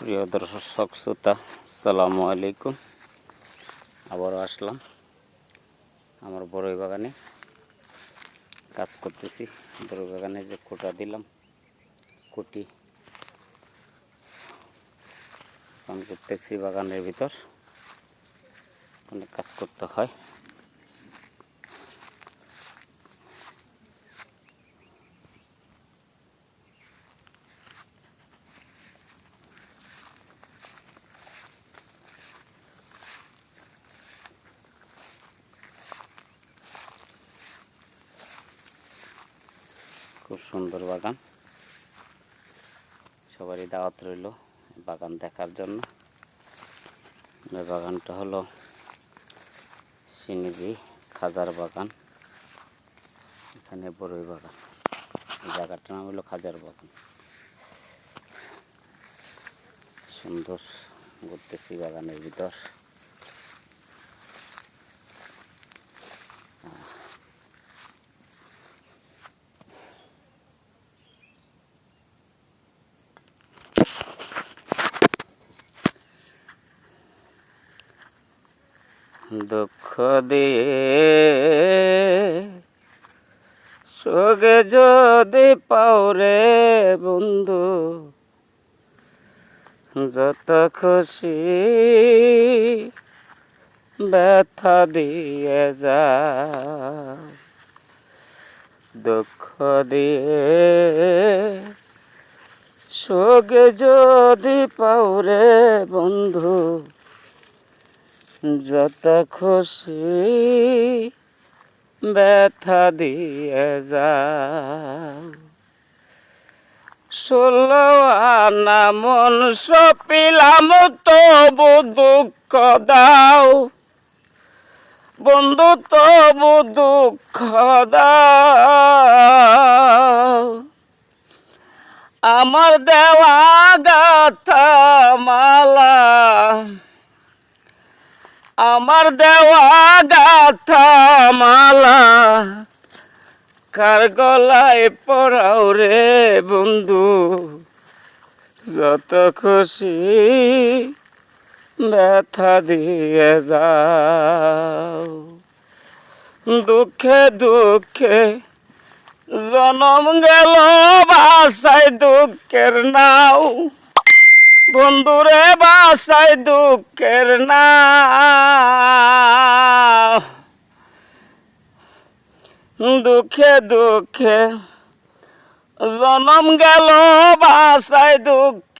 প্রিয় দর্শক শ্রোতা, আসসালামু আলাইকুম। আবারও আসলাম আমার বড়ই বাগানে কাজ করতেছি। বড়ই বাগানে যে কোটা দিলাম, কোটি কাম করতেছি বাগানের ভিতর। অনেক কাজ করতে হয়। খুব সুন্দর বাগান, সবারই দাওয়াত রইল বাগান দেখার জন্য। এই বাগানটা হলো সিনিজি খাজার বাগান। এখানে বড়ই বাগান, এই জায়গাটার নাম হলো খাজার বাগান। সুন্দর ঘুরতেছি বাগানের ভিতর। দুঃখ দিয়ে সোগে যদি পাওরে বন্ধু, যত খুশি ব্যথা দিয়ে যা। দুঃখ দিয়ে সোগে যদি পাওরে বন্ধু, যত খুশি ব্যথা দিয়ে যাও। 16 আনা মন সপিলাম তবু দুঃখ দাও বন্ধু, তবু দুঃখ দাও। আমার দেওয়া গাথা মালা, আমার দেওয়া গাথা মালা কার গলায় পরাও রে বন্ধু, যত খুশি ব্যথা দিয়ে যাও। দুঃখে দুঃখে জনম গেল বাসায় দুঃখের নাও বন্ধুরে, বাসায় দুঃখের নাও। দুঃখে দুঃখে জনম গেল বাসায় দুঃখ